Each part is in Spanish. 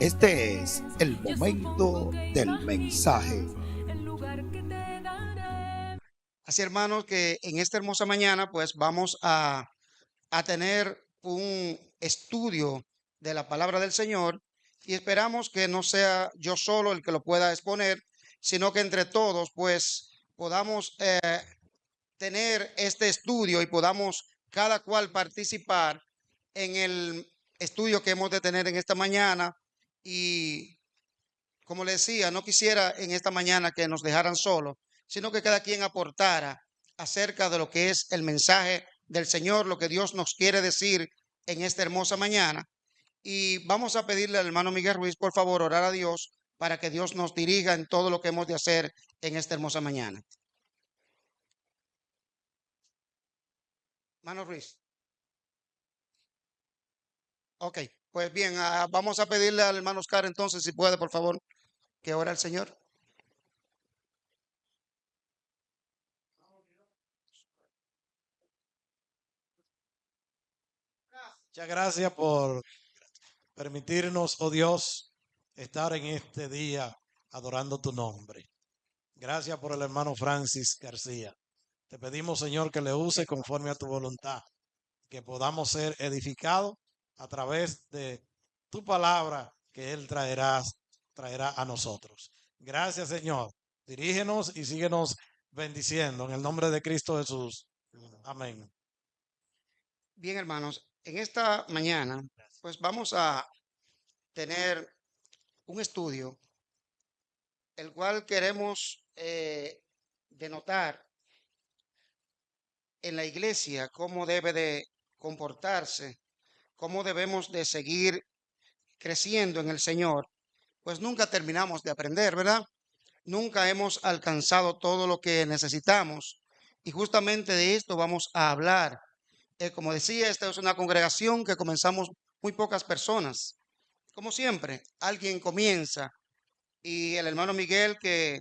Este es el momento del mensaje. Así, hermanos, que en esta hermosa mañana, pues vamos a tener un estudio de la palabra del Señor y esperamos que no sea yo solo el que lo pueda exponer, sino que entre todos, pues podamos tener este estudio y podamos cada cual participar en el estudio que hemos de tener en esta mañana. Y como le decía, no quisiera en esta mañana que nos dejaran solos, sino que cada quien aportara acerca de lo que es el mensaje del Señor, lo que Dios nos quiere decir en esta hermosa mañana. Y vamos a pedirle al hermano Miguel Ruiz, por favor, orar a Dios para que Dios nos dirija en todo lo que hemos de hacer en esta hermosa mañana. Hermano Ruiz. Ok, pues bien, vamos a pedirle al hermano Oscar entonces, si puede, por favor, que ore al Señor. Muchas gracias por permitirnos, oh Dios, estar en este día adorando tu nombre. Gracias por el hermano Francis García. Te pedimos, Señor, que le use conforme a tu voluntad, que podamos ser edificados a través de tu palabra que él traerá a nosotros. Gracias, Señor. Dirígenos y síguenos bendiciendo en el nombre de Cristo Jesús. Amén. Bien, hermanos, en esta mañana, pues vamos a tener un estudio, el cual queremos denotar en la iglesia cómo debe de comportarse, cómo debemos de seguir creciendo en el Señor. Pues nunca terminamos de aprender, ¿verdad? Nunca hemos alcanzado todo lo que necesitamos. Y justamente de esto vamos a hablar. Como decía, esta es una congregación que comenzamos muy pocas personas. Como siempre, alguien comienza y el hermano Miguel, que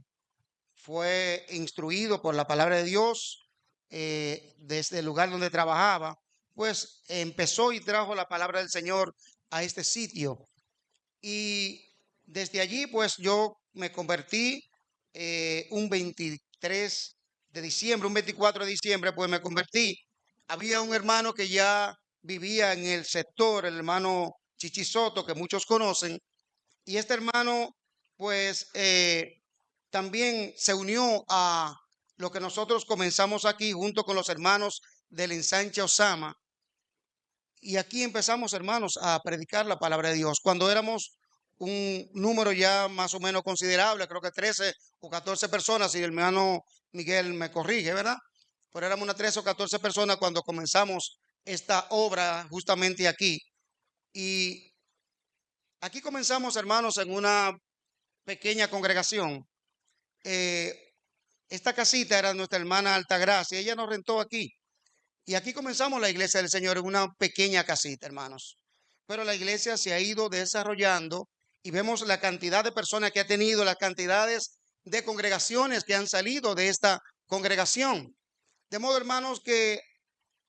fue instruido por la palabra de Dios desde el lugar donde trabajaba, pues empezó y trajo la palabra del Señor a este sitio. Y desde allí, pues yo me convertí un 23 de diciembre, un 24 de diciembre, pues me convertí. Había un hermano que ya vivía en el sector, el hermano Chichisoto, que muchos conocen, y este hermano, pues, también se unió a lo que nosotros comenzamos aquí junto con los hermanos del ensanche Osama. Y aquí empezamos, hermanos, a predicar la palabra de Dios. Cuando éramos un número ya más o menos considerable, creo que 13 o 14 personas, y el hermano Miguel me corrige, ¿verdad? Pero éramos unas 13 o 14 personas cuando comenzamos esta obra justamente aquí. Y aquí comenzamos, hermanos, en una pequeña congregación. Eh, esta casita era nuestra hermana Altagracia, ella nos rentó aquí. Y aquí comenzamos la iglesia del Señor en una pequeña casita, hermanos. Pero la iglesia se ha ido desarrollando y vemos la cantidad de personas que ha tenido, las cantidades de congregaciones que han salido de esta congregación. De modo, hermanos, que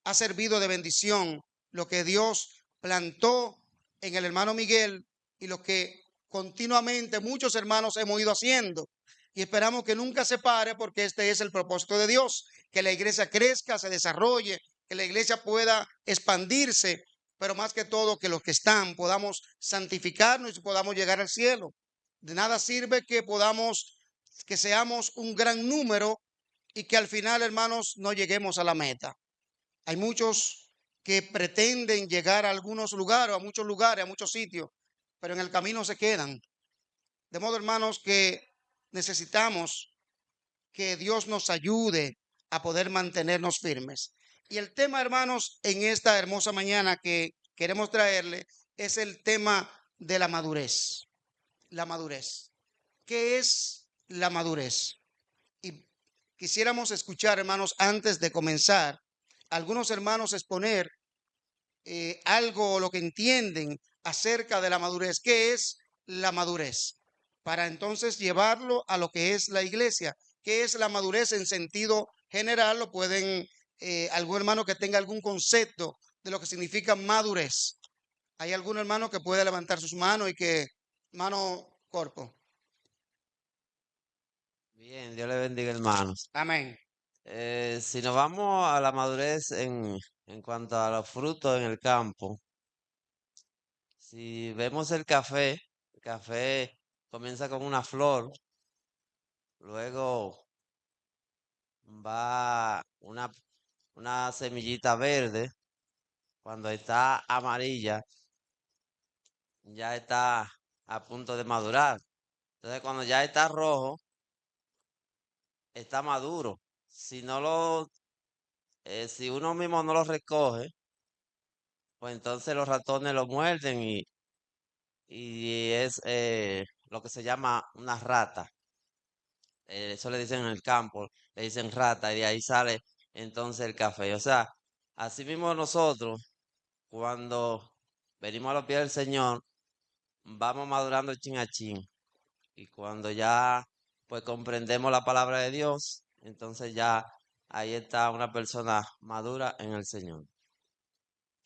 ha servido de bendición lo que Dios plantó en el hermano Miguel y lo que continuamente muchos hermanos hemos ido haciendo. Y esperamos que nunca se pare porque este es el propósito de Dios, que la iglesia crezca, se desarrolle, que la iglesia pueda expandirse, pero más que todo que los que están podamos santificarnos y podamos llegar al cielo. De nada sirve que seamos un gran número y que al final, hermanos, no lleguemos a la meta. Hay muchos que pretenden llegar a algunos lugares, a muchos lugares, a muchos sitios, pero en el camino se quedan. De modo, hermanos, que necesitamos que Dios nos ayude a poder mantenernos firmes. Y el tema, hermanos, en esta hermosa mañana que queremos traerle es el tema de la madurez. La madurez. ¿Qué es la madurez? Y quisiéramos escuchar, hermanos, antes de comenzar, algunos hermanos exponer algo o lo que entienden acerca de la madurez. ¿Qué es la madurez? Para entonces llevarlo a lo que es la iglesia. ¿Qué es la madurez en sentido general? Lo pueden, algún hermano que tenga algún concepto de lo que significa madurez. ¿Hay algún hermano que pueda levantar sus manos y que Mano Corpo. Bien, Dios le bendiga, hermanos. Amén. Si nos vamos a la madurez en cuanto a los frutos en el campo, si vemos el café comienza con una flor, luego va una semillita verde, cuando está amarilla, ya está a punto de madurar. Entonces, cuando ya está rojo, está maduro. Si no si uno mismo no lo recoge, pues entonces los ratones lo muerden y es lo que se llama una rata. Eso le dicen en el campo, le dicen rata y de ahí sale entonces el café. O sea, así mismo nosotros, cuando venimos a los pies del Señor, vamos madurando chin a chin. Y cuando ya pues comprendemos la palabra de Dios, entonces ya ahí está una persona madura en el Señor.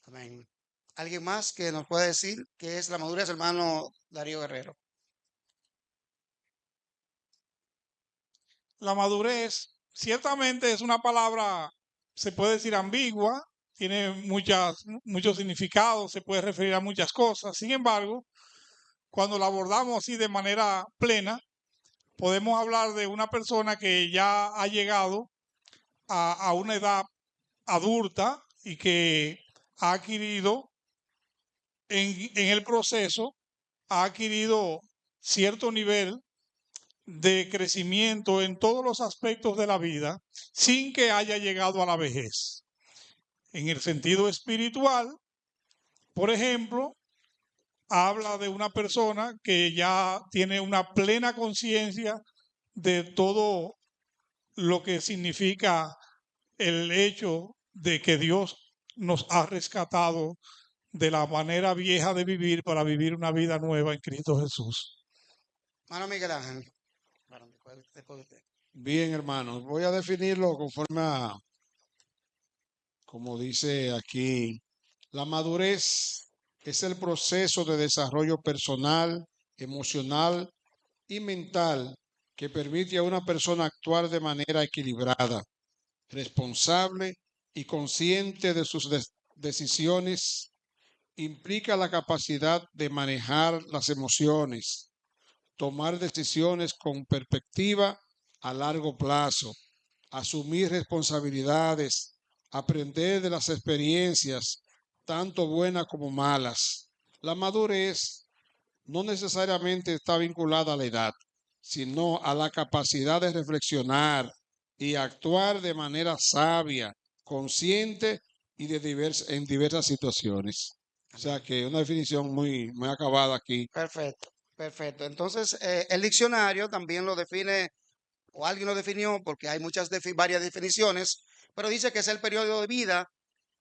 Amén. ¿Alguien más que nos pueda decir qué es la madurez, hermano Darío Guerrero? La madurez ciertamente es una palabra, se puede decir ambigua, tiene muchos significados, se puede referir a muchas cosas. Sin embargo, cuando la abordamos así de manera plena, podemos hablar de una persona que ya ha llegado a una edad adulta y que ha adquirido en el proceso, ha adquirido cierto nivel de crecimiento en todos los aspectos de la vida sin que haya llegado a la vejez. En el sentido espiritual, por ejemplo, habla de una persona que ya tiene una plena conciencia de todo lo que significa el hecho de que Dios nos ha rescatado de la manera vieja de vivir para vivir una vida nueva en Cristo Jesús. Hermano Miguel Ángel. Bueno, después de usted. Bien, hermanos, voy a definirlo conforme a, como dice aquí, la madurez es el proceso de desarrollo personal, emocional y mental que permite a una persona actuar de manera equilibrada, responsable y consciente de sus decisiones. Implica la capacidad de manejar las emociones, tomar decisiones con perspectiva a largo plazo, asumir responsabilidades, aprender de las experiencias, tanto buenas como malas. La madurez no necesariamente está vinculada a la edad, sino a la capacidad de reflexionar y actuar de manera sabia, consciente y en diversas situaciones. O sea que una definición muy acabada aquí. Perfecto, perfecto. Entonces, el diccionario también lo define, o alguien lo definió, porque hay varias definiciones, pero dice que es el periodo de vida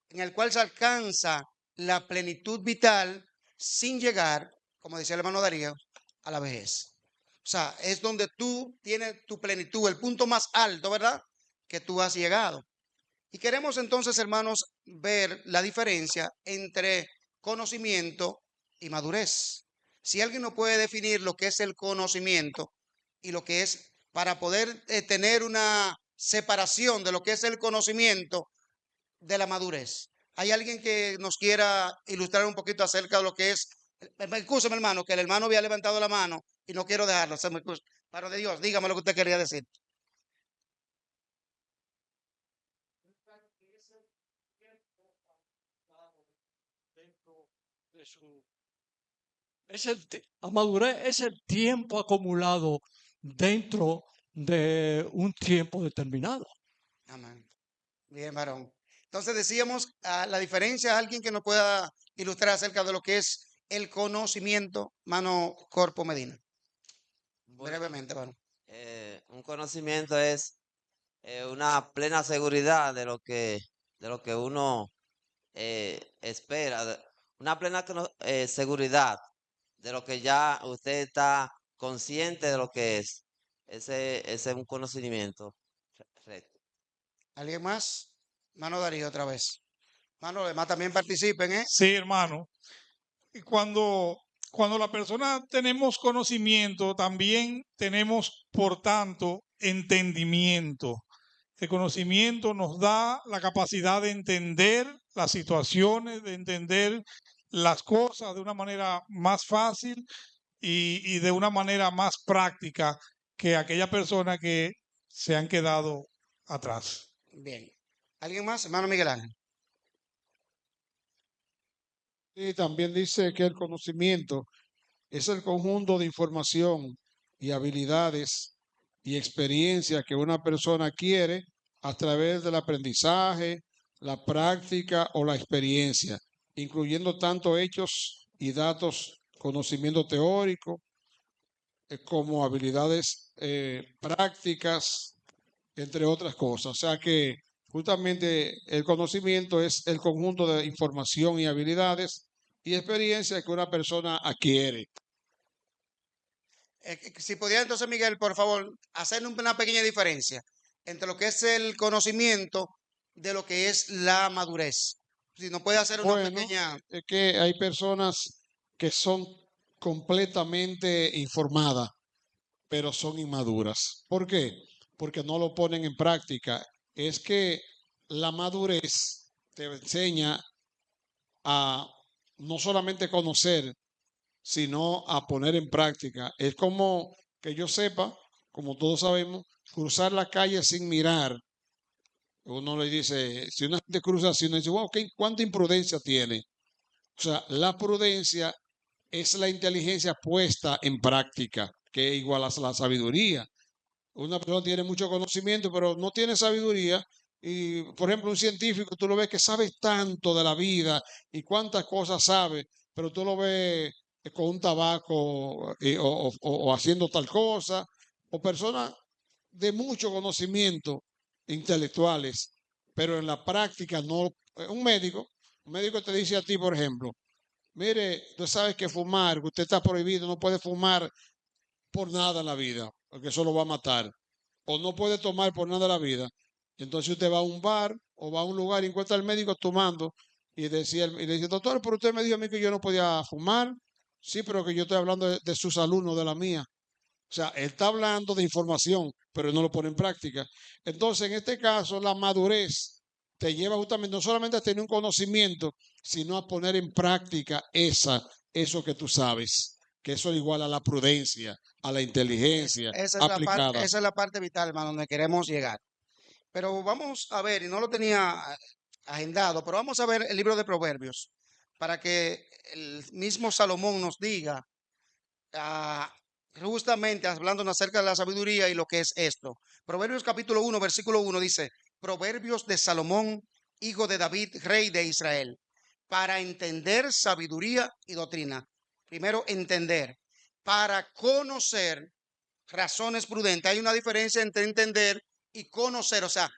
en el cual se alcanza la plenitud vital sin llegar, como decía el hermano Darío, a la vejez. O sea, es donde tú tienes tu plenitud, el punto más alto, ¿verdad? Que tú has llegado. Y queremos entonces, hermanos, ver la diferencia entre conocimiento y madurez. Si alguien no puede definir lo que es el conocimiento y lo que es para poder tener una separación de lo que es el conocimiento de la madurez. ¿Hay alguien que nos quiera ilustrar un poquito acerca de lo que es? Escúcheme, hermano, que el hermano había levantado la mano y no quiero dejarlo. Paro de Dios, dígame lo que usted quería decir. La madurez es el tiempo acumulado dentro de un tiempo determinado. Amén. Bien, varón. Entonces decíamos la diferencia, alguien que nos pueda ilustrar acerca de lo que es el conocimiento, mano Corpo Medina. Bueno, Brevemente, varón. un conocimiento es una plena seguridad de lo que uno espera, una plena seguridad de lo que ya usted está consciente de lo que es. Ese es un conocimiento recto. ¿Alguien más? Mano Darío otra vez. Mano, los demás también participen, ¿eh? Sí, hermano. Y cuando Cuando la persona tenemos conocimiento, también tenemos, por tanto, entendimiento. El conocimiento nos da la capacidad de entender las situaciones, de entender las cosas de una manera más fácil y de una manera más práctica que aquella persona que se han quedado atrás. Bien. ¿Alguien más? Hermano Miguel Ángel. Y también dice que el conocimiento es el conjunto de información y habilidades y experiencia que una persona adquiere a través del aprendizaje, la práctica o la experiencia, incluyendo tanto hechos y datos, conocimiento teórico, como habilidades prácticas, entre otras cosas. O sea que justamente el conocimiento es el conjunto de información y habilidades y experiencia que una persona adquiere. Si pudiera entonces, Miguel, por favor, hacer una pequeña diferencia entre lo que es el conocimiento de lo que es la madurez. Si nos puede hacer una Bueno, pequeña... es que hay personas que son completamente informadas, pero son inmaduras. ¿Por qué? Porque no lo ponen en práctica. Es que la madurez te enseña a no solamente conocer, sino a poner en práctica. Es como que yo sepa, como todos sabemos, cruzar la calle sin mirar. Uno le dice, si una gente cruza así, uno dice, wow, ¿cuánta imprudencia tiene? O sea, la prudencia es la inteligencia puesta en práctica, que es igual a la sabiduría. Una persona tiene mucho conocimiento, pero no tiene sabiduría. Y, por ejemplo, un científico, tú lo ves que sabe tanto de la vida y cuántas cosas sabe, pero tú lo ves con un tabaco o haciendo tal cosa, o personas de mucho conocimiento intelectuales, pero en la práctica no. Un médico te dice a ti, por ejemplo, mire, tú sabes que fumar, que usted está prohibido, no puede fumar por nada en la vida, porque eso lo va a matar. O no puede tomar por nada en la vida. Entonces usted va a un bar o va a un lugar y encuentra al médico tomando y y le dice, doctor, pero usted me dijo a mí que yo no podía fumar. Sí, pero que yo estoy hablando de su salud, no de la mía. O sea, él está hablando de información, pero no lo pone en práctica. Entonces, en este caso, la madurez te lleva justamente no solamente a tener un conocimiento, sino a poner en práctica eso que tú sabes, que eso es igual a la prudencia, a la inteligencia aplicada. Esa es la parte vital, hermano, donde queremos llegar. Pero vamos a ver, y no lo tenía agendado, pero vamos a ver el libro de Proverbios, para que el mismo Salomón nos diga, ah, justamente hablándonos acerca de la sabiduría y lo que es esto. Proverbios capítulo 1, versículo 1 dice, Proverbios de Salomón, hijo de David, rey de Israel, para entender sabiduría y doctrina. Primero, entender, para conocer razones prudentes. Hay una diferencia entre entender y conocer. O sea,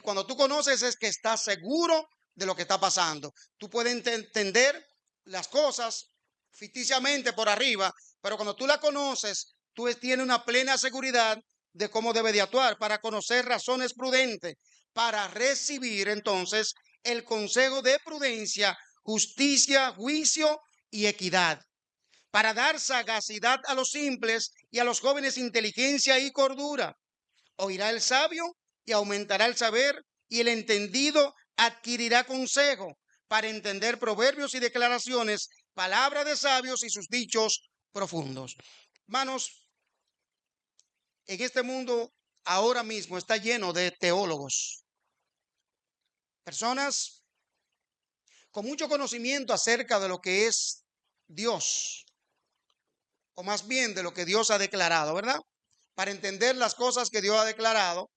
cuando tú conoces es que estás seguro de lo que está pasando. Tú puedes entender las cosas ficticiamente por arriba, pero cuando tú la conoces, tú tienes una plena seguridad de cómo debe de actuar para conocer razones prudentes, para recibir entonces el consejo de prudencia, justicia, juicio y equidad, para dar sagacidad a los simples y a los jóvenes inteligencia y cordura. Oirá el sabio y aumentará el saber, y el entendido adquirirá consejo, para entender proverbios y declaraciones, palabra de sabios y sus dichos profundos. Hermanos, en este mundo ahora mismo está lleno de teólogos, personas con mucho conocimiento acerca de lo que es Dios, o más bien de lo que Dios ha declarado, ¿verdad? Para entender las cosas que Dios ha declarado,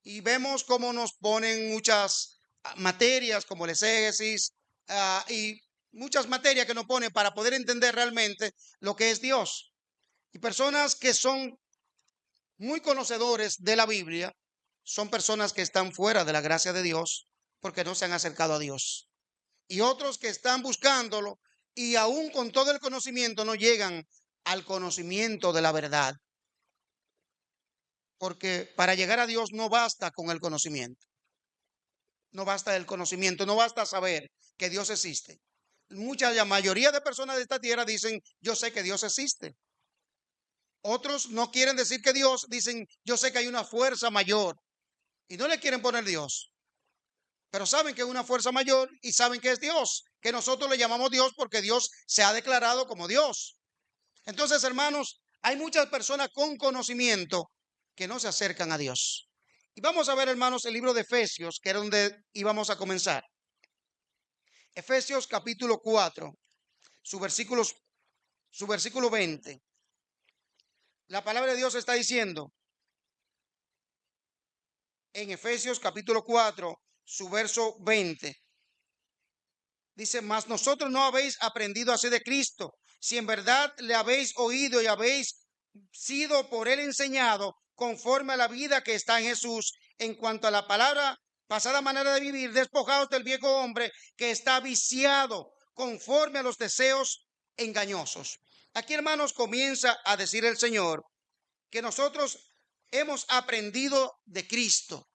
y vemos cómo nos ponen muchas materias como el exégesis y muchas materias que nos ponen para poder entender realmente lo que es Dios. Y personas que son muy conocedores de la Biblia son personas que están fuera de la gracia de Dios porque no se han acercado a Dios. Y otros que están buscándolo y aún con todo el conocimiento no llegan al conocimiento de la verdad. Porque para llegar a Dios no basta con el conocimiento. No basta el conocimiento, no basta saber que Dios existe. la mayoría de personas de esta tierra dicen, yo sé que Dios existe. Otros no quieren decir que Dios, dicen, yo sé que hay una fuerza mayor. Y no le quieren poner Dios. Pero saben que es una fuerza mayor y saben que es Dios, que nosotros le llamamos Dios porque Dios se ha declarado como Dios. Entonces, hermanos, hay muchas personas con conocimiento que no se acercan a Dios. Y vamos a ver, hermanos, el libro de Efesios, que era donde íbamos a comenzar. Efesios capítulo 4, su versículo 20. La palabra de Dios está diciendo en Efesios capítulo 4, su verso 20. Dice, mas nosotros no habéis aprendido así de Cristo. Si en verdad le habéis oído y habéis sido por él enseñado conforme a la vida que está en Jesús, en cuanto a la palabra, pasada manera de vivir, despojados del viejo hombre que está viciado conforme a los deseos engañosos. Aquí, hermanos, comienza a decir el Señor que nosotros hemos aprendido de Cristo.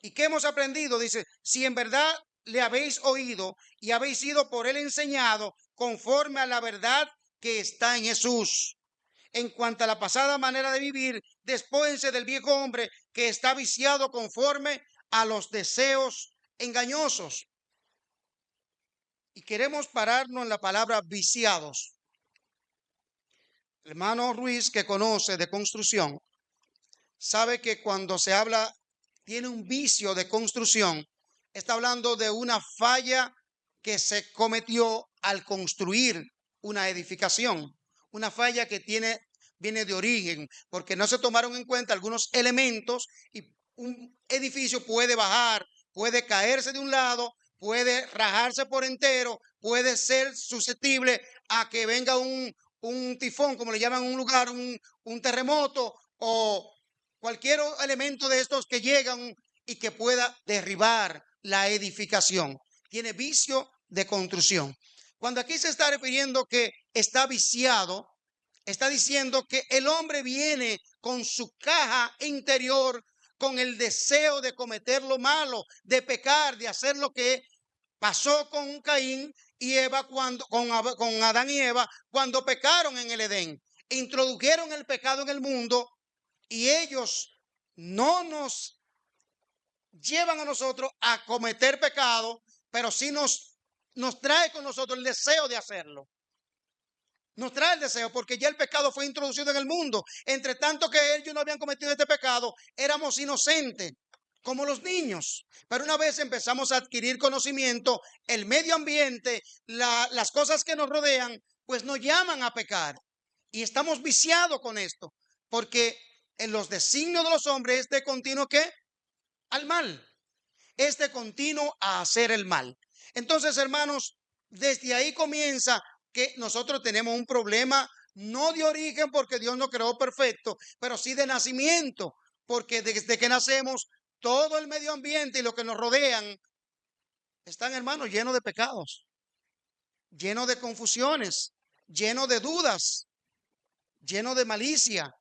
¿Y qué hemos aprendido? Dice, si en verdad le habéis oído y habéis sido por él enseñado conforme a la verdad que está en Jesús. En cuanto a la pasada manera de vivir, despójense del viejo hombre que está viciado conforme a los deseos engañosos. Y queremos pararnos en la palabra viciados. El hermano Ruiz, que conoce de construcción, sabe que cuando se habla, tiene un vicio de construcción, está hablando de una falla que se cometió al construir una edificación, una falla que viene de origen, porque no se tomaron en cuenta algunos elementos y un edificio puede bajar, puede caerse de un lado, puede rajarse por entero, puede ser susceptible a que venga un tifón, como le llaman en un lugar, un terremoto o cualquier elemento de estos que llegan y que pueda derribar la edificación. Tiene vicio de construcción. Cuando aquí se está refiriendo que está viciado, está diciendo que el hombre viene con su caja interior, con el deseo de cometer lo malo, de pecar, de hacer lo que pasó con Caín y Eva con Adán y Eva cuando pecaron en el Edén. Introdujeron el pecado en el mundo y ellos no nos llevan a nosotros a cometer pecado, pero sí nos trae con nosotros el deseo de hacerlo. Nos trae el deseo porque ya el pecado fue introducido en el mundo. Entre tanto que ellos no habían cometido este pecado, éramos inocentes, como los niños. Pero una vez empezamos a adquirir conocimiento, el medio ambiente, las cosas que nos rodean, pues nos llaman a pecar. Y estamos viciados con esto, porque en los designios de los hombres es de continuo ¿qué? Al mal. Es de continuo a hacer el mal. Entonces, hermanos, desde ahí comienza que nosotros tenemos un problema, no de origen porque Dios nos creó perfecto, pero sí de nacimiento, porque desde que nacemos, todo el medio ambiente y lo que nos rodean están, hermanos, llenos de pecados, llenos de confusiones, llenos de dudas, llenos de malicia,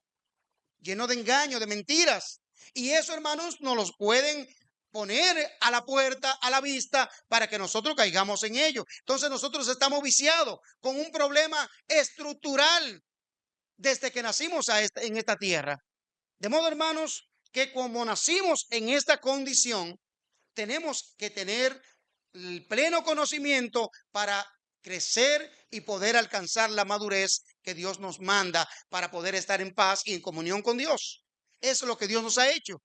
lleno de engaño, de mentiras. Y eso, hermanos, nos los pueden poner a la puerta, a la vista, para que nosotros caigamos en ello. Entonces nosotros estamos viciados con un problema estructural desde que nacimos en esta tierra. De modo, hermanos, que como nacimos en esta condición, tenemos que tener el pleno conocimiento para crecer y poder alcanzar la madurez que Dios nos manda para poder estar en paz y en comunión con Dios. Eso es lo que Dios nos ha hecho.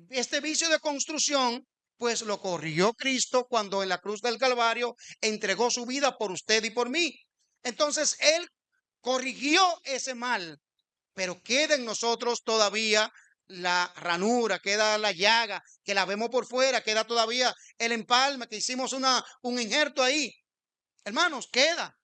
Este vicio de construcción, pues lo corrigió Cristo cuando en la cruz del Calvario entregó su vida por usted y por mí. Entonces Él corrigió ese mal, pero queda en nosotros todavía la ranura, queda la llaga, que la vemos por fuera, queda todavía el empalme, que hicimos un injerto ahí. Hermanos, queda.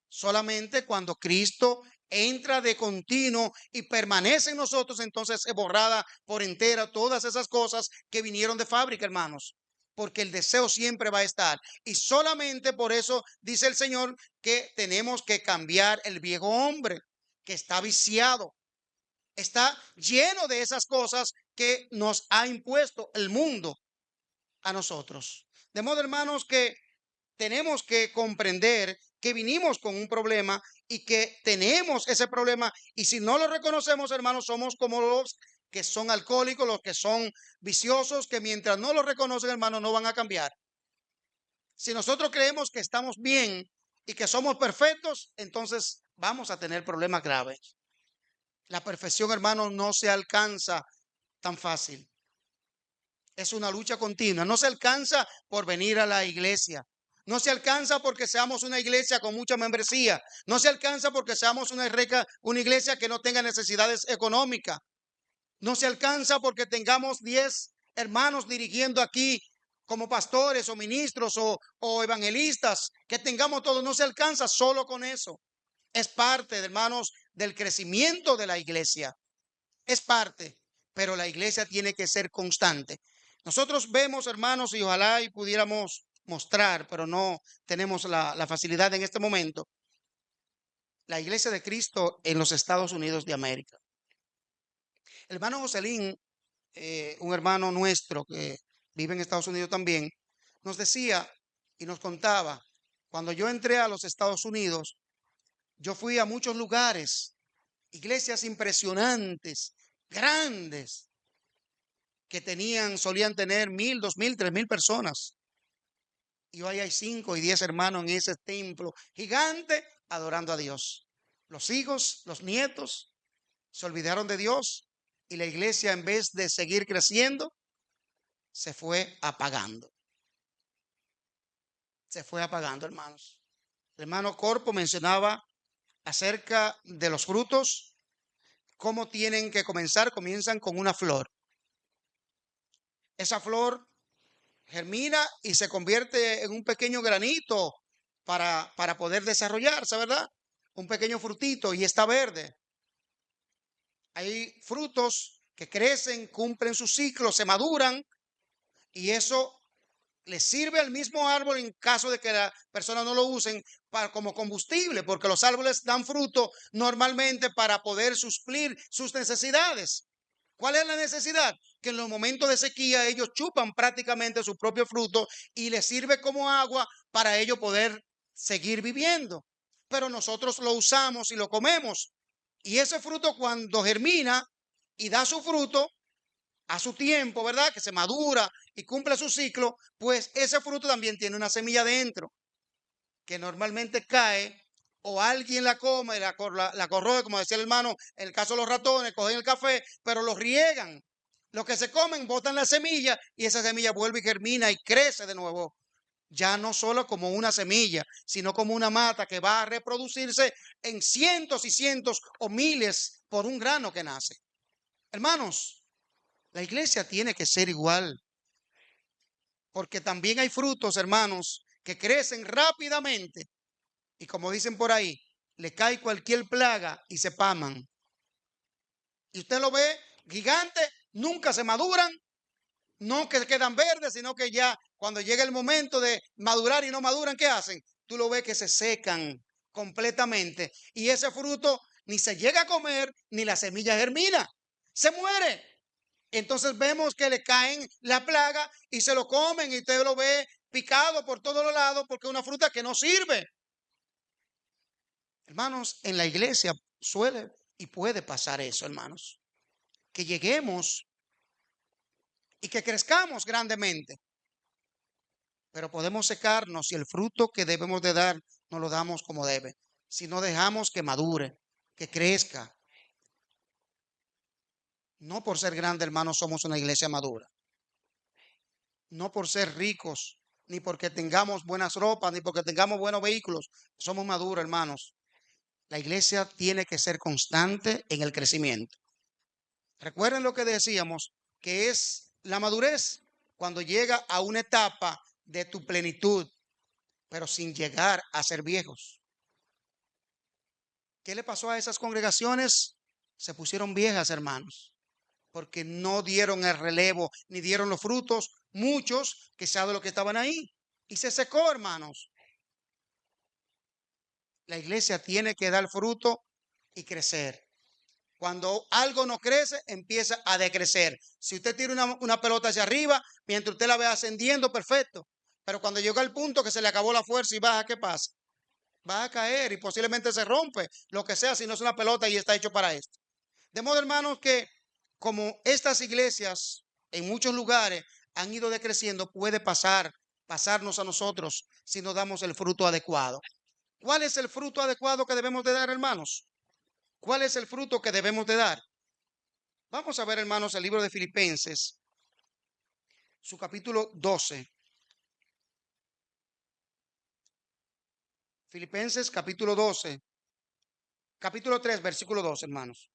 Solamente cuando Cristo entra de continuo y permanece en nosotros, entonces es borrada por entera todas esas cosas que vinieron de fábrica, hermanos. Porque el deseo siempre va a estar. Y solamente por eso dice el Señor que tenemos que cambiar el viejo hombre que está viciado. Está lleno de esas cosas que nos ha impuesto el mundo a nosotros. De modo, hermanos, que tenemos que comprender que vinimos con un problema y que tenemos ese problema. Y si no lo reconocemos, hermanos, somos como los que son alcohólicos, los que son viciosos, que mientras no lo reconocen, hermanos, no van a cambiar. Si nosotros creemos que estamos bien y que somos perfectos, entonces vamos a tener problemas graves. La perfección, hermanos, no se alcanza tan fácil. Es una lucha continua. No se alcanza por venir a la iglesia. No se alcanza porque seamos una iglesia con mucha membresía. No se alcanza porque seamos una iglesia que no tenga necesidades económicas. No se alcanza porque tengamos 10 hermanos dirigiendo aquí como pastores o ministros o evangelistas. Que tengamos todo. No se alcanza solo con eso. Es parte, hermanos, del crecimiento de la iglesia. Es parte, pero la iglesia tiene que ser constante. Nosotros vemos, hermanos, y ojalá y pudiéramos mostrar, pero no tenemos la facilidad en este momento, la iglesia de Cristo en los Estados Unidos de América. El hermano Joselín, un hermano nuestro que vive en Estados Unidos también, nos decía y nos contaba, cuando yo entré a los Estados Unidos, yo fui a muchos lugares, iglesias impresionantes, grandes, que solían tener 1,000, 2,000, 3,000 personas. Y hoy hay 5 y 10 hermanos en ese templo gigante adorando a Dios. Los hijos, los nietos se olvidaron de Dios y la iglesia, en vez de seguir creciendo, se fue apagando. Se fue apagando, hermanos. El hermano Corpo mencionaba acerca de los frutos, cómo tienen que comenzar. Comienzan con una flor. Esa flor germina y se convierte en un pequeño granito para poder desarrollarse, ¿verdad? Un pequeño frutito y está verde. Hay frutos que crecen, cumplen su ciclo, se maduran y eso le sirve al mismo árbol en caso de que la persona no lo usen como combustible, porque los árboles dan fruto normalmente para poder suplir sus necesidades. ¿Cuál es la necesidad? Que en los momentos de sequía ellos chupan prácticamente su propio fruto y les sirve como agua para ellos poder seguir viviendo. Pero nosotros lo usamos y lo comemos. Y ese fruto, cuando germina y da su fruto a su tiempo, ¿verdad? Que se madura y cumple su ciclo, pues ese fruto también tiene una semilla dentro que normalmente cae o alguien la come, la corroe, como decía el hermano, en el caso de los ratones, cogen el café, pero los riegan. Los que se comen botan la semilla y esa semilla vuelve y germina y crece de nuevo. Ya no solo como una semilla, sino como una mata que va a reproducirse en cientos y cientos o miles por un grano que nace. Hermanos, la iglesia tiene que ser igual, porque también hay frutos, hermanos, que crecen rápidamente y como dicen por ahí, le cae cualquier plaga y se paman. Y usted lo ve, gigantes, nunca se maduran, no que quedan verdes, sino que ya cuando llega el momento de madurar y no maduran, ¿qué hacen? Tú lo ves que se secan completamente y ese fruto ni se llega a comer, ni la semilla germina, se muere. Entonces vemos que le caen la plaga y se lo comen y usted lo ve picado por todos los lados porque es una fruta que no sirve. Hermanos, en la iglesia suele y puede pasar eso, hermanos. Que lleguemos y que crezcamos grandemente. Pero podemos secarnos si el fruto que debemos de dar no lo damos como debe. Si no dejamos que madure, que crezca. No por ser grande, hermanos, somos una iglesia madura. No por ser ricos, ni porque tengamos buenas ropas, ni porque tengamos buenos vehículos. Somos maduros, hermanos. La iglesia tiene que ser constante en el crecimiento. Recuerden lo que decíamos, que es la madurez cuando llega a una etapa de tu plenitud, pero sin llegar a ser viejos. ¿Qué le pasó a esas congregaciones? Se pusieron viejas, hermanos, porque no dieron el relevo, ni dieron los frutos, muchos que saben lo que estaban ahí. Y se secó, hermanos. La iglesia tiene que dar fruto y crecer. Cuando algo no crece, empieza a decrecer. Si usted tira una pelota hacia arriba, mientras usted la ve ascendiendo, perfecto. Pero cuando llega el punto que se le acabó la fuerza y baja, ¿qué pasa? Va a caer y posiblemente se rompe, lo que sea, si no es una pelota y está hecho para esto. De modo, hermanos, que como estas iglesias en muchos lugares han ido decreciendo, puede pasarnos a nosotros si no damos el fruto adecuado. ¿Cuál es el fruto adecuado que debemos de dar, hermanos? ¿Cuál es el fruto que debemos de dar? Vamos a ver, hermanos, el libro de Filipenses, su capítulo 12. Filipenses capítulo 12, capítulo 3, versículo 2, hermanos.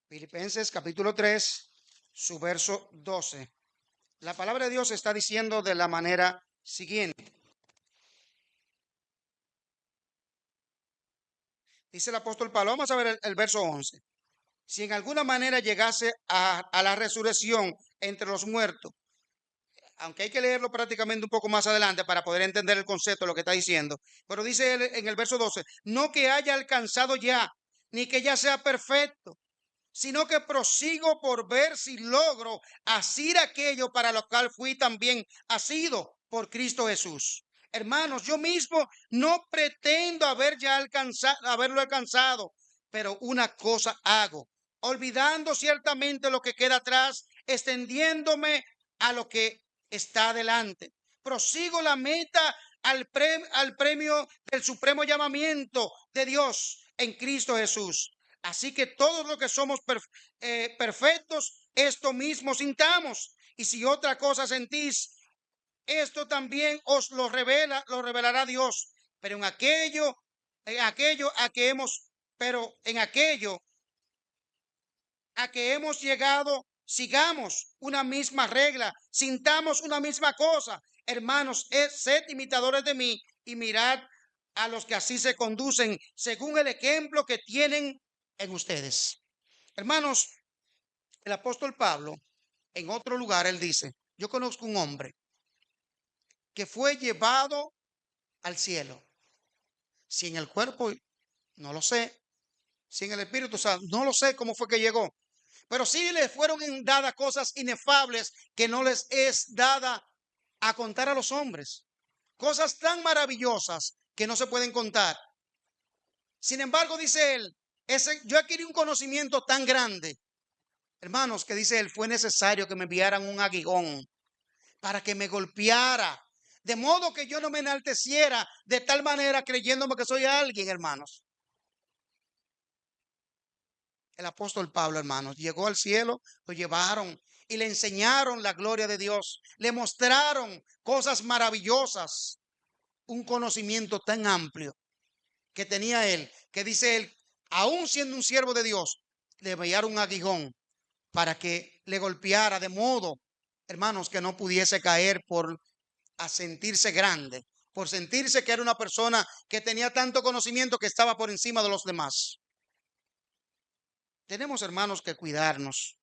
Filipenses capítulo 3, su verso 12. La palabra de Dios está diciendo de la manera siguiente. Dice el apóstol Pablo, vamos a ver el verso 11. Si en alguna manera llegase a la resurrección entre los muertos, aunque hay que leerlo prácticamente un poco más adelante para poder entender el concepto de lo que está diciendo, pero dice él en el verso 12, no que haya alcanzado ya, ni que ya sea perfecto, sino que prosigo por ver si logro asir aquello para lo cual fui también asido por Cristo Jesús. Hermanos, yo mismo no pretendo haberlo alcanzado, pero una cosa hago, olvidando ciertamente lo que queda atrás, extendiéndome a lo que está adelante. Prosigo la meta al premio del supremo llamamiento de Dios en Cristo Jesús. Así que todos los que somos perfectos, esto mismo sintamos. Y si otra cosa sentís, esto también os lo revelará Dios. Pero en aquello a que hemos llegado, sigamos una misma regla, sintamos una misma cosa. Hermanos, sed imitadores de mí y mirad a los que así se conducen según el ejemplo que tienen en ustedes. Hermanos, el apóstol Pablo, en otro lugar, él dice, yo conozco un hombre que fue llevado al cielo. Si en el cuerpo, no lo sé. Si en el espíritu, no lo sé cómo fue que llegó. Pero sí le fueron dadas cosas inefables que no les es dada a contar a los hombres. Cosas tan maravillosas que no se pueden contar. Sin embargo, dice él, yo adquirí un conocimiento tan grande, hermanos, que dice él, fue necesario que me enviaran un aguijón para que me golpeara, de modo que yo no me enalteciera de tal manera creyéndome que soy alguien, hermanos. El apóstol Pablo, hermanos, llegó al cielo, lo llevaron y le enseñaron la gloria de Dios, le mostraron cosas maravillosas, un conocimiento tan amplio que tenía él, que dice él, aún siendo un siervo de Dios, le enviaron un aguijón para que le golpeara de modo, hermanos, que no pudiese caer a sentirse grande, por sentirse que era una persona que tenía tanto conocimiento que estaba por encima de los demás. Tenemos, hermanos, que cuidarnos.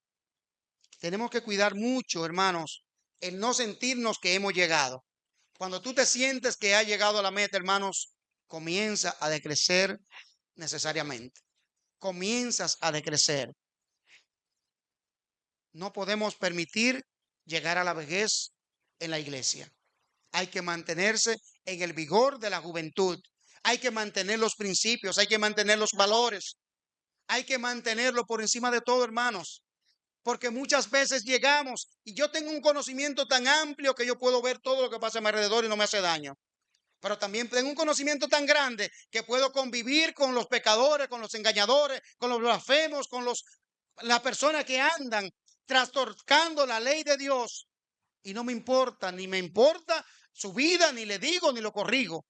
Tenemos que cuidar mucho, hermanos, el no sentirnos que hemos llegado. Cuando tú te sientes que has llegado a la meta, hermanos, comienza a decrecer necesariamente. Comienzas a decrecer. No podemos permitir llegar a la vejez en la iglesia. Hay que mantenerse en el vigor de la juventud. Hay que mantener los principios, hay que mantener los valores. Hay que mantenerlo por encima de todo, hermanos. Porque muchas veces llegamos y yo tengo un conocimiento tan amplio que yo puedo ver todo lo que pasa a mi alrededor y no me hace daño. Pero también tengo un conocimiento tan grande que puedo convivir con los pecadores, con los engañadores, con los blasfemos, con las personas que andan trastornando la ley de Dios. Y no me importa, ni me importa su vida, ni le digo, ni lo corrijo.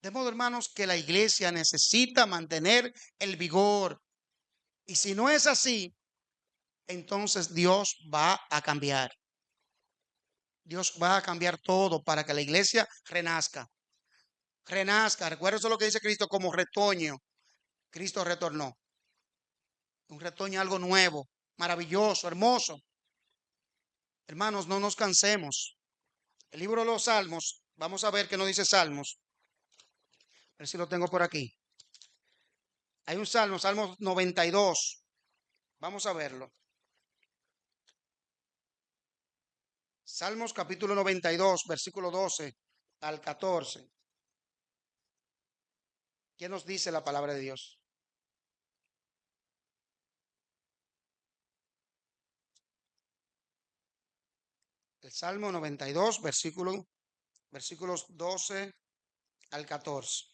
De modo, hermanos, que la iglesia necesita mantener el vigor. Y si no es así, entonces Dios va a cambiar. Dios va a cambiar todo para que la iglesia renazca. Renazca. Recuerda eso lo que dice Cristo, como retoño. Cristo retornó. Un retoño, algo nuevo, maravilloso, hermoso. Hermanos, no nos cansemos. El libro de los Salmos, vamos a ver qué nos dice Salmos. A ver si lo tengo por aquí. Hay un Salmo 92. Vamos a verlo. Salmos capítulo 92, versículo 12 al 14. ¿Qué nos dice la palabra de Dios? El Salmo 92, versículos 12 al 14.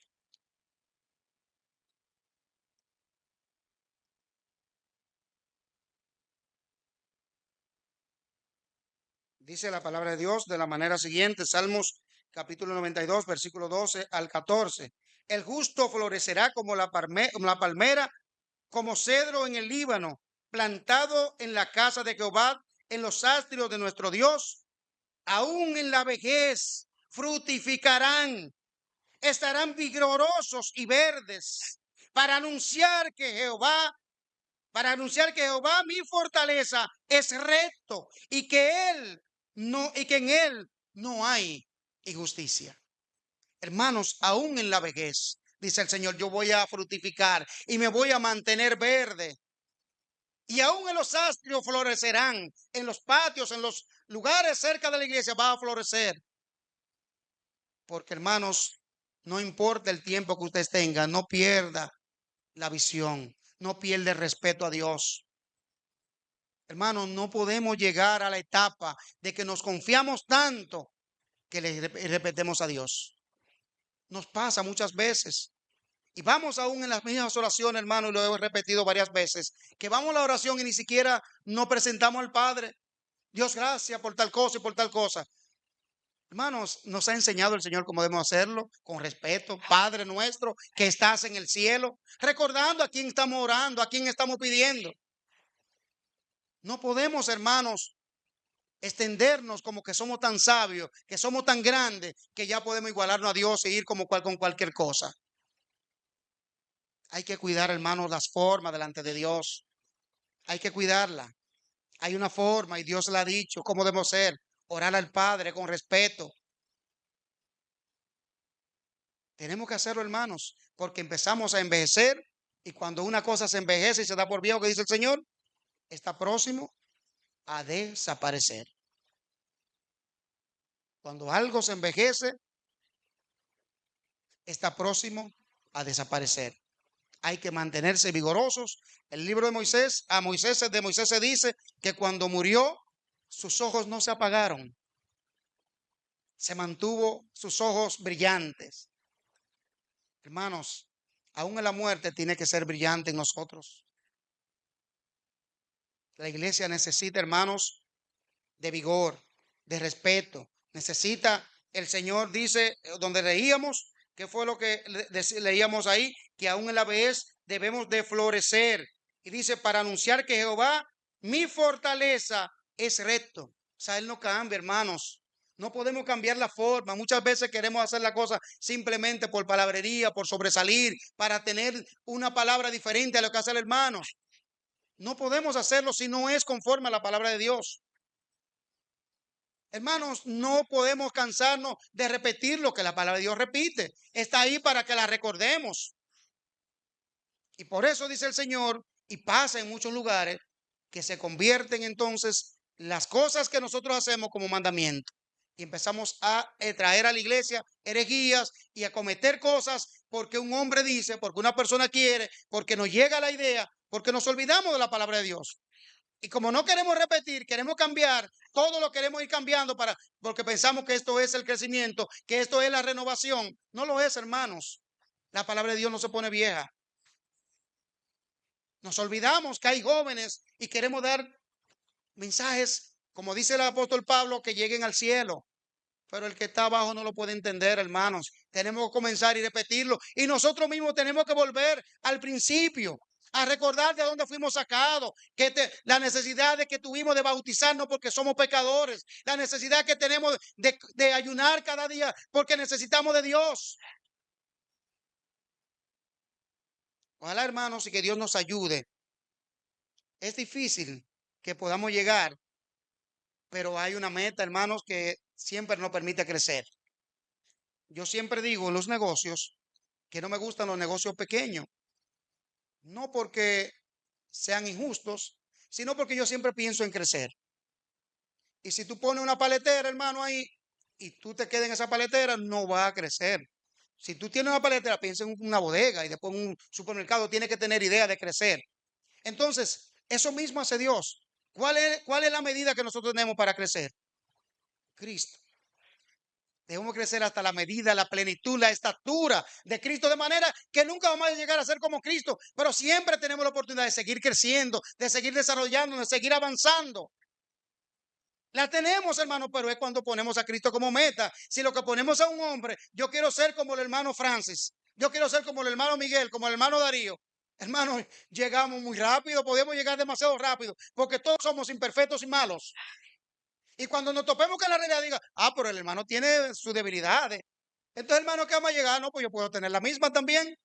Dice la palabra de Dios de la manera siguiente, Salmos capítulo 92, versículo 12 al 14. El justo florecerá como la palmera, como cedro en el Líbano, plantado en la casa de Jehová, en los atrios de nuestro Dios. Aún en la vejez frutificarán, estarán vigorosos y verdes, para anunciar que Jehová mi fortaleza es recto y que en él no hay injusticia. Hermanos, aún en la vejez, dice el Señor, yo voy a fructificar y me voy a mantener verde. Y aún en los atrios florecerán, en los patios, en los lugares cerca de la iglesia va a florecer. Porque, hermanos, no importa el tiempo que ustedes tengan, no pierda la visión, no pierda el respeto a Dios. Hermanos, no podemos llegar a la etapa de que nos confiamos tanto que le respetemos a Dios. Nos pasa muchas veces. Y vamos aún en las mismas oraciones, hermano, y lo he repetido varias veces, que vamos a la oración y ni siquiera nos presentamos al Padre. Dios, gracias por tal cosa y por tal cosa. Hermanos, nos ha enseñado el Señor cómo debemos hacerlo, con respeto. Padre nuestro que estás en el cielo, recordando a quién estamos orando, a quién estamos pidiendo. No podemos, hermanos, extendernos como que somos tan sabios, que somos tan grandes, que ya podemos igualarnos a Dios e ir como con cualquier cosa. Hay que cuidar, hermanos, las formas delante de Dios. Hay que cuidarla. Hay una forma y Dios la ha dicho cómo debemos ser. Orar al Padre con respeto. Tenemos que hacerlo, hermanos, porque empezamos a envejecer y cuando una cosa se envejece y se da por viejo, que dice el Señor, está próximo a desaparecer. Cuando algo se envejece, está próximo a desaparecer. Hay que mantenerse vigorosos. El libro de Moisés, de Moisés se dice que cuando murió, sus ojos no se apagaron. Se mantuvo sus ojos brillantes. Hermanos, aún en la muerte tiene que ser brillante en nosotros. La iglesia necesita, hermanos, de vigor, de respeto. Necesita, el Señor dice, donde leíamos, ¿qué fue lo que leíamos ahí? Que aún en la vejez debemos de florecer. Y dice, para anunciar que Jehová, mi fortaleza, es recto. O sea, Él no cambia, hermanos. No podemos cambiar la forma. Muchas veces queremos hacer la cosa simplemente por palabrería, por sobresalir, para tener una palabra diferente a lo que hace el hermano. No podemos hacerlo si no es conforme a la palabra de Dios. Hermanos, no podemos cansarnos de repetir lo que la palabra de Dios repite. Está ahí para que la recordemos. Y por eso dice el Señor, y pasa en muchos lugares, que se convierten entonces las cosas que nosotros hacemos como mandamiento. Y empezamos a traer a la iglesia herejías y a cometer cosas porque un hombre dice, porque una persona quiere, porque nos llega la idea, porque nos olvidamos de la palabra de Dios. Y como no queremos repetir, queremos cambiar, todo lo queremos ir cambiando porque pensamos que esto es el crecimiento, que esto es la renovación. No lo es, hermanos. La palabra de Dios no se pone vieja. Nos olvidamos que hay jóvenes y queremos dar mensajes, como dice el apóstol Pablo, que lleguen al cielo. Pero el que está abajo no lo puede entender, hermanos. Tenemos que comenzar y repetirlo. Y nosotros mismos tenemos que volver al principio, a recordar de dónde fuimos sacados, la necesidad de que tuvimos de bautizarnos porque somos pecadores, la necesidad que tenemos de ayunar cada día porque necesitamos de Dios. Ojalá, hermanos, y que Dios nos ayude. Es difícil que podamos llegar, pero hay una meta, hermanos, que siempre nos permite crecer. Yo siempre digo en los negocios que no me gustan los negocios pequeños. No porque sean injustos, sino porque yo siempre pienso en crecer. Y si tú pones una paletera, hermano, ahí, y tú te quedas en esa paletera, no va a crecer. Si tú tienes una paletera, piensa en una bodega y después en un supermercado, tiene que tener idea de crecer. Entonces, eso mismo hace Dios. ¿Cuál es la medida que nosotros tenemos para crecer? Cristo. Debemos crecer hasta la medida, la plenitud, la estatura de Cristo, de manera que nunca vamos a llegar a ser como Cristo, pero siempre tenemos la oportunidad de seguir creciendo, de seguir desarrollando, de seguir avanzando. La tenemos, hermano, pero es cuando ponemos a Cristo como meta. Si lo que ponemos a un hombre, yo quiero ser como el hermano Francis, yo quiero ser como el hermano Miguel, como el hermano Darío. Hermano, llegamos muy rápido, podemos llegar demasiado rápido, porque todos somos imperfectos y malos. Y cuando nos topemos con la realidad, diga, pero el hermano tiene sus debilidades. Entonces, hermano, ¿qué vamos a llegar? No, pues yo puedo tener la misma también,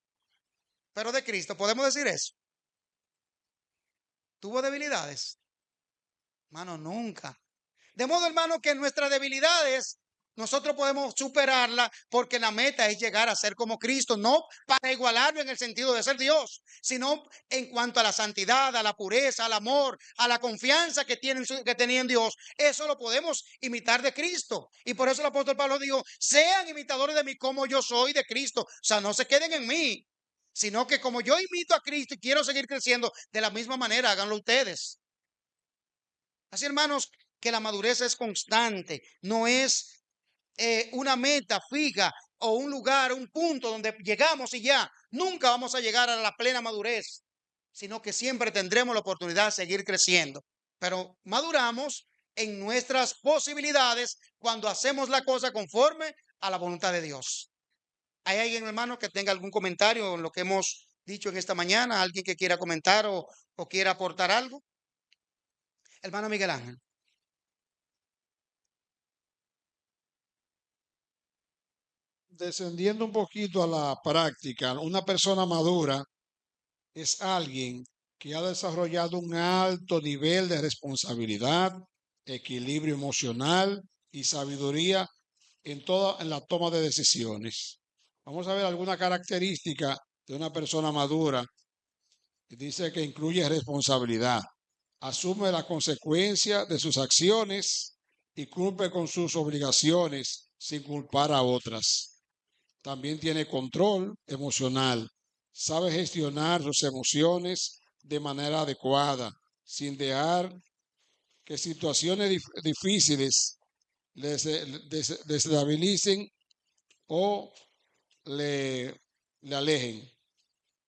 pero de Cristo, ¿podemos decir eso? ¿Tuvo debilidades? Hermano, nunca. De modo, hermano, que nuestras debilidades nosotros podemos superarla porque la meta es llegar a ser como Cristo, no para igualarlo en el sentido de ser Dios, sino en cuanto a la santidad, a la pureza, al amor, a la confianza que tenía en Dios. Eso lo podemos imitar de Cristo. Y por eso el apóstol Pablo dijo, sean imitadores de mí como yo soy de Cristo. O sea, no se queden en mí, sino que como yo imito a Cristo y quiero seguir creciendo, de la misma manera háganlo ustedes. Así, hermanos, que la madurez es constante, no es una meta fija o un lugar, un punto donde llegamos y ya. Nunca vamos a llegar a la plena madurez, sino que siempre tendremos la oportunidad de seguir creciendo. Pero maduramos en nuestras posibilidades cuando hacemos la cosa conforme a la voluntad de Dios. ¿Hay alguien, hermano, que tenga algún comentario en lo que hemos dicho en esta mañana? ¿Alguien que quiera comentar o quiera aportar algo? Hermano Miguel Ángel. Descendiendo un poquito a la práctica, una persona madura es alguien que ha desarrollado un alto nivel de responsabilidad, equilibrio emocional y sabiduría en la toma de decisiones. Vamos a ver alguna característica de una persona madura. Dice que incluye responsabilidad, asume la consecuencia de sus acciones y cumple con sus obligaciones sin culpar a otras. También tiene control emocional, sabe gestionar sus emociones de manera adecuada, sin dejar que situaciones difíciles les desestabilicen o le alejen.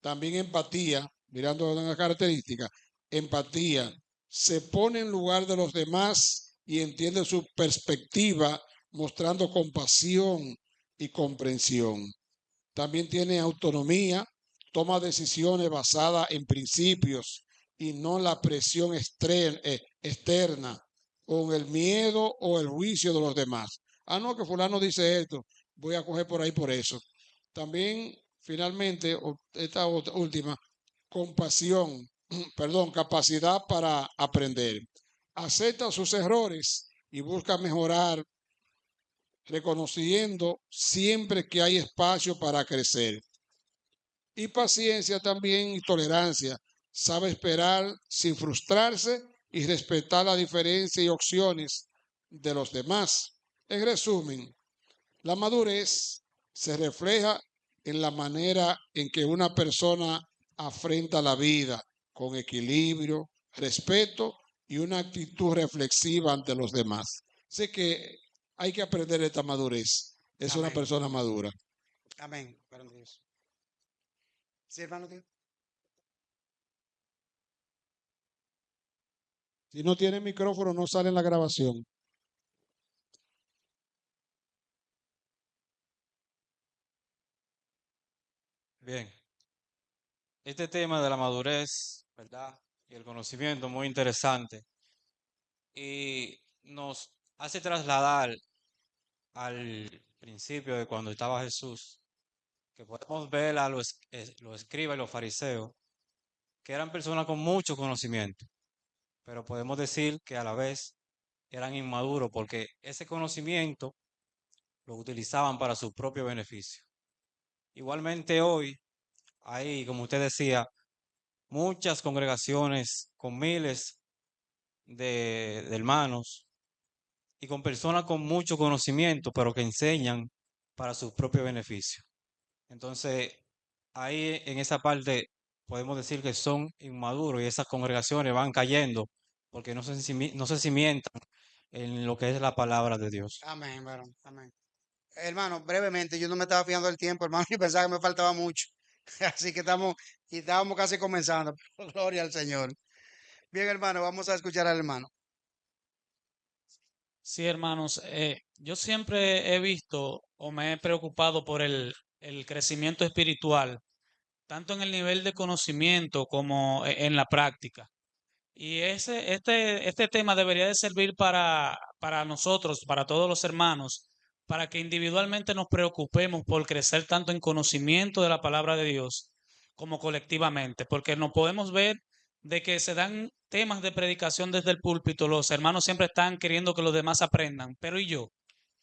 También empatía, mirando una característica, empatía, se pone en lugar de los demás y entiende su perspectiva, mostrando compasión y comprensión. También tiene autonomía, toma decisiones basadas en principios y no la presión externa o en el miedo o el juicio de los demás. No, que fulano dice esto, voy a coger por ahí por eso. También, finalmente, esta última, compasión, perdón, capacidad para aprender. Acepta sus errores y busca mejorar, reconociendo siempre que hay espacio para crecer. Y paciencia también y tolerancia. Sabe esperar sin frustrarse y respetar la diferencia y opciones de los demás. En resumen, la madurez se refleja en la manera en que una persona afronta la vida con equilibrio, respeto y una actitud reflexiva ante los demás. Sé que hay que aprender esta madurez. Es Amén. una persona madura. Amén. Perdón, Dios. Sí, hermano Dios. Si no tiene micrófono, no sale en la grabación. Bien, este tema de la madurez, ¿verdad? Y el conocimiento muy interesante y nos hace trasladar al principio de cuando estaba Jesús, que podemos ver a los escribas y los fariseos, que eran personas con mucho conocimiento, pero podemos decir que a la vez eran inmaduros porque ese conocimiento lo utilizaban para su propio beneficio. Igualmente hoy hay, como usted decía, muchas congregaciones con miles de hermanos y con personas con mucho conocimiento, pero que enseñan para su propio beneficio. Entonces, ahí en esa parte podemos decir que son inmaduros y esas congregaciones van cayendo porque no se cimientan en lo que es la palabra de Dios. Amén, varón. Amén. Hermano, brevemente, yo no me estaba fijando del tiempo, hermano, y pensaba que me faltaba mucho. Así que estábamos casi comenzando. Pero gloria al Señor. Bien, hermano, vamos a escuchar al hermano. Sí, hermanos, yo siempre he visto o me he preocupado por el crecimiento espiritual, tanto en el nivel de conocimiento como en la práctica. Y este tema debería de servir para nosotros, para todos los hermanos, para que individualmente nos preocupemos por crecer tanto en conocimiento de la palabra de Dios como colectivamente, porque no podemos ver de que se dan temas de predicación desde el púlpito, los hermanos siempre están queriendo que los demás aprendan, pero ¿y yo?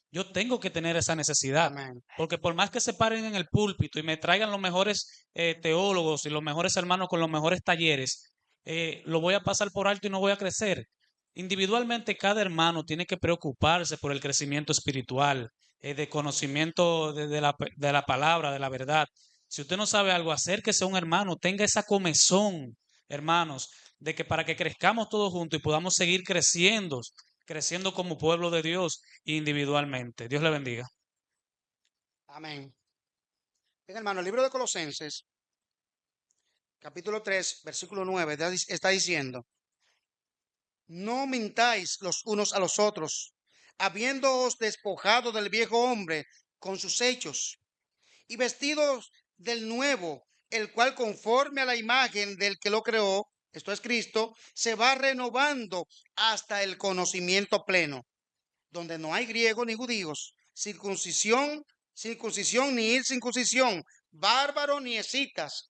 Yo tengo que tener esa necesidad, Amén. porque por más que se paren en el púlpito y me traigan los mejores teólogos y los mejores hermanos con los mejores talleres, lo voy a pasar por alto y no voy a crecer. Individualmente, cada hermano tiene que preocuparse por el crecimiento espiritual, de conocimiento de la palabra, de la verdad. Si usted no sabe algo, acérquese a un hermano, tenga esa comezón, hermanos, de que para que crezcamos todos juntos y podamos seguir creciendo como pueblo de Dios individualmente. Dios le bendiga. Amén. Bien, hermano, el libro de Colosenses, capítulo 3, versículo 9, está diciendo, no mintáis los unos a los otros, habiéndoos despojado del viejo hombre con sus hechos y vestidos del nuevo, el cual conforme a la imagen del que lo creó, esto es Cristo, se va renovando hasta el conocimiento pleno, donde no hay griegos ni judíos, circuncisión ni incircuncisión, bárbaro ni escitas,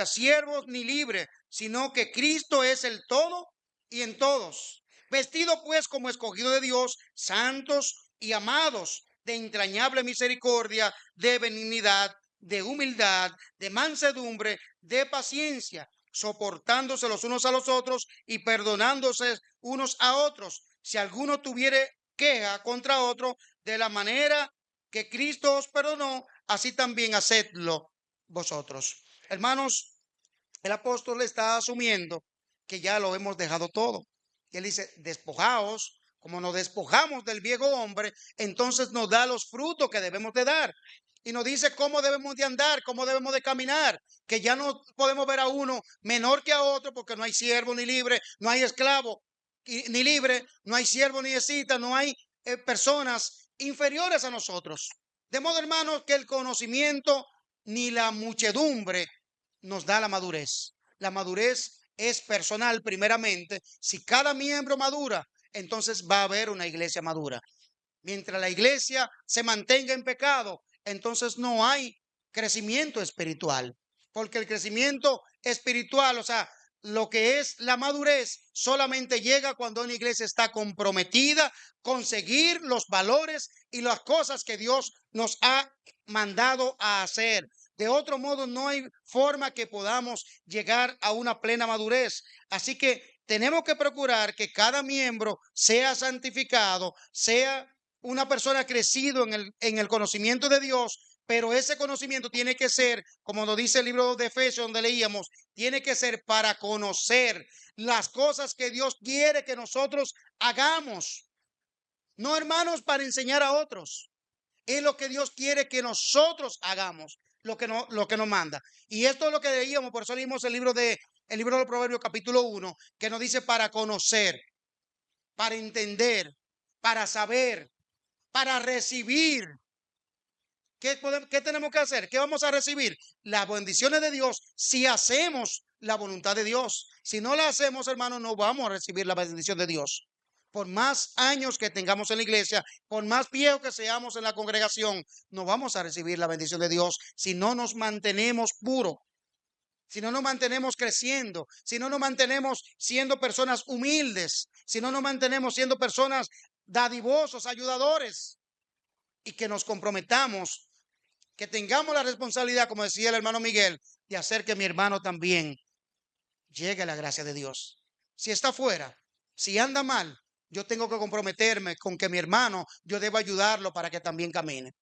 siervos ni libres, sino que Cristo es el todo y en todos. Vestido pues como escogido de Dios, santos y amados, de entrañable misericordia, de benignidad, de humildad, de mansedumbre, de paciencia, soportándose los unos a los otros y perdonándose unos a otros. Si alguno tuviere queja contra otro, de la manera que Cristo os perdonó, así también hacedlo vosotros. Hermanos, el apóstol está asumiendo que ya lo hemos dejado todo. Y él dice, despojaos, como nos despojamos del viejo hombre, entonces nos da los frutos que debemos de dar. Y nos dice cómo debemos de andar, cómo debemos de caminar, que ya no podemos ver a uno menor que a otro, porque no hay siervo ni libre, no hay esclavo ni libre, no hay siervo ni escita, no hay personas inferiores a nosotros. De modo, hermanos, que el conocimiento ni la muchedumbre nos da la madurez. La madurez es personal primeramente. Si cada miembro madura, entonces va a haber una iglesia madura. Mientras la iglesia se mantenga en pecado, entonces no hay crecimiento espiritual. Porque el crecimiento espiritual, o sea, lo que es la madurez, solamente llega cuando una iglesia está comprometida con seguir los valores y las cosas que Dios nos ha mandado a hacer. De otro modo, no hay forma que podamos llegar a una plena madurez. Así que tenemos que procurar que cada miembro sea santificado, sea una persona crecido en el conocimiento de Dios, pero ese conocimiento tiene que ser, como nos dice el libro de Efesios donde leíamos, tiene que ser para conocer las cosas que Dios quiere que nosotros hagamos. No, hermanos, para enseñar a otros. Es lo que Dios quiere que nosotros hagamos, lo que nos manda. Y esto es lo que leíamos, por eso leímos el libro de Proverbios capítulo 1, que nos dice para conocer, para entender, para saber, para recibir. ¿Qué tenemos que hacer? ¿Qué vamos a recibir? Las bendiciones de Dios si hacemos la voluntad de Dios. Si no la hacemos, hermanos, no vamos a recibir la bendición de Dios. Por más años que tengamos en la iglesia, por más viejos que seamos en la congregación, no vamos a recibir la bendición de Dios si no nos mantenemos puros, si no nos mantenemos creciendo, si no nos mantenemos siendo personas humildes, si no nos mantenemos siendo personas dadivosos, ayudadores, y que nos comprometamos, que tengamos la responsabilidad, como decía el hermano Miguel, de hacer que mi hermano también llegue a la gracia de Dios. si está fuera, si anda mal, yo tengo que comprometerme con que mi hermano, yo debo ayudarlo para que también camine.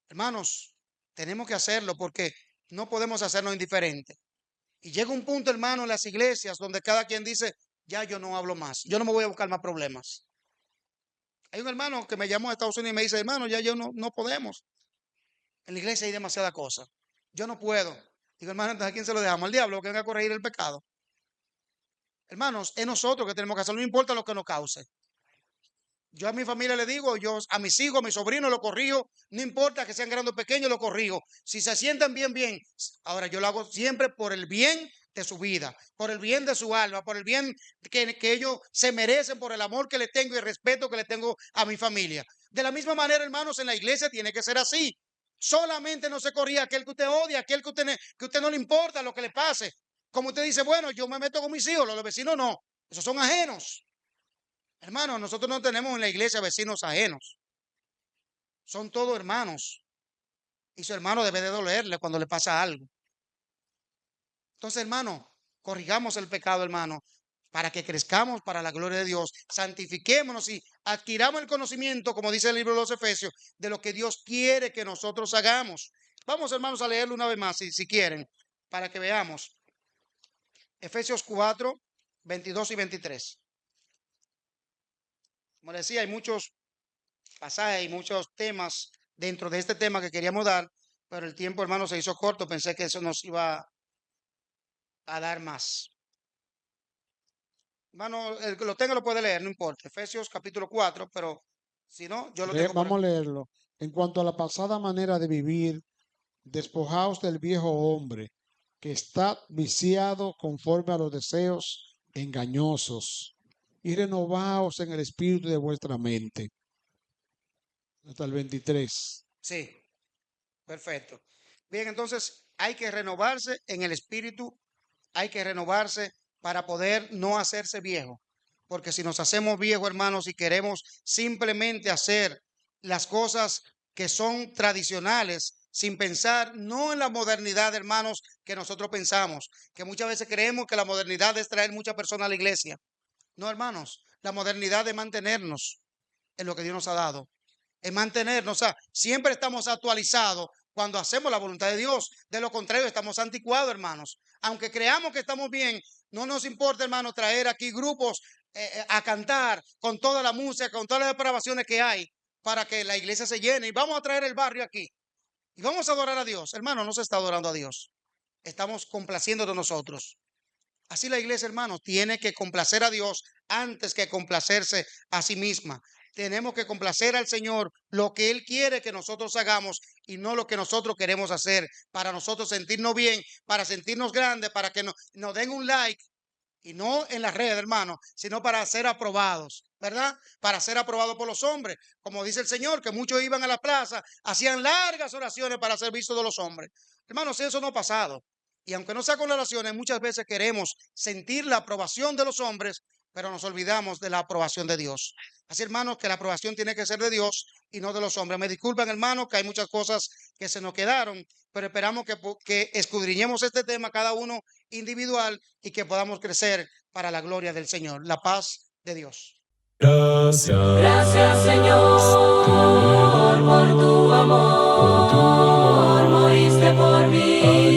Hermanos, tenemos que hacerlo porque no podemos hacernos indiferentes. Y llega un punto, hermano, en las iglesias donde cada quien dice, ya yo no hablo más, yo no me voy a buscar más problemas. Hay un hermano que me llamó a Estados Unidos y me dice, hermano, ya yo no podemos. En la iglesia hay demasiada cosa. Yo no puedo. Digo, hermano, entonces ¿a quién se lo dejamos? Al diablo que venga a corregir el pecado. Hermanos, es nosotros que tenemos que hacerlo, no importa lo que nos cause. Yo a mi familia le digo, yo a mis hijos, a mis sobrinos lo corrijo, no importa que sean grandes o pequeños, lo corrijo. Si se sientan bien, bien. Ahora yo lo hago siempre por el bien de su vida, por el bien de su alma, por el bien que ellos se merecen, por el amor que le tengo y el respeto que le tengo a mi familia. De la misma manera, hermanos, en la iglesia tiene que ser así. Solamente no se corría aquel que usted odia, aquel que usted no le importa lo que le pase. Como usted dice, bueno, yo me meto con mis hijos, los vecinos no, esos son ajenos. Hermanos, nosotros no tenemos en la iglesia vecinos ajenos. Son todos hermanos. Y su hermano debe de dolerle cuando le pasa algo. Entonces, hermano, corrigamos el pecado, hermano, para que crezcamos para la gloria de Dios. Santifiquémonos y adquiramos el conocimiento, como dice el libro de los Efesios, de lo que Dios quiere que nosotros hagamos. Vamos, hermanos, a leerlo una vez más, si quieren, para que veamos. Efesios 4, 22 y 23. Como decía, hay muchos pasajes y muchos temas dentro de este tema que queríamos dar, pero el tiempo, hermano, se hizo corto. Pensé que eso nos iba a dar más. Hermano, el que lo tenga lo puede leer, no importa. Efesios capítulo 4, pero si no, yo lo tengo por Vamos a aquí. leerlo. En cuanto a la pasada manera de vivir, despojaos del viejo hombre, que está viciado conforme a los deseos engañosos, y renovaos en el espíritu de vuestra mente. Hasta el 23. Sí, perfecto. Bien, entonces hay que renovarse en el espíritu, hay que renovarse para poder no hacerse viejo. Porque si nos hacemos viejos, hermanos, y queremos simplemente hacer las cosas que son tradicionales, sin pensar, no en la modernidad, hermanos, que nosotros pensamos, que muchas veces creemos que la modernidad es traer muchas personas a la iglesia. No, hermanos, la modernidad es mantenernos en lo que Dios nos ha dado, es mantenernos, o sea, siempre estamos actualizados cuando hacemos la voluntad de Dios. De lo contrario, estamos anticuados, hermanos. Aunque creamos que estamos bien, no nos importa, hermanos, traer aquí grupos a cantar con toda la música, con todas las depravaciones que hay, para que la iglesia se llene. Y vamos a traer el barrio aquí. Y vamos a adorar a Dios. Hermano, no se está adorando a Dios. Estamos complaciendo de nosotros. Así la iglesia, hermano, tiene que complacer a Dios antes que complacerse a sí misma. Tenemos que complacer al Señor lo que Él quiere que nosotros hagamos y no lo que nosotros queremos hacer para nosotros sentirnos bien, para sentirnos grandes, para que nos den un like y no en las redes, hermano, sino para ser aprobados, ¿verdad? Para ser aprobados por los hombres. Como dice el Señor, que muchos iban a la plaza, hacían largas oraciones para ser vistos de los hombres. Hermanos, eso no ha pasado. Y aunque no sea con oraciones, muchas veces queremos sentir la aprobación de los hombres, pero nos olvidamos de la aprobación de Dios. Así, hermanos, que la aprobación tiene que ser de Dios y no de los hombres. Me disculpan, hermanos, que hay muchas cosas que se nos quedaron, pero esperamos que escudriñemos este tema cada uno individual y que podamos crecer para la gloria del Señor. La paz de Dios. Gracias Señor por tu amor, moriste por mí.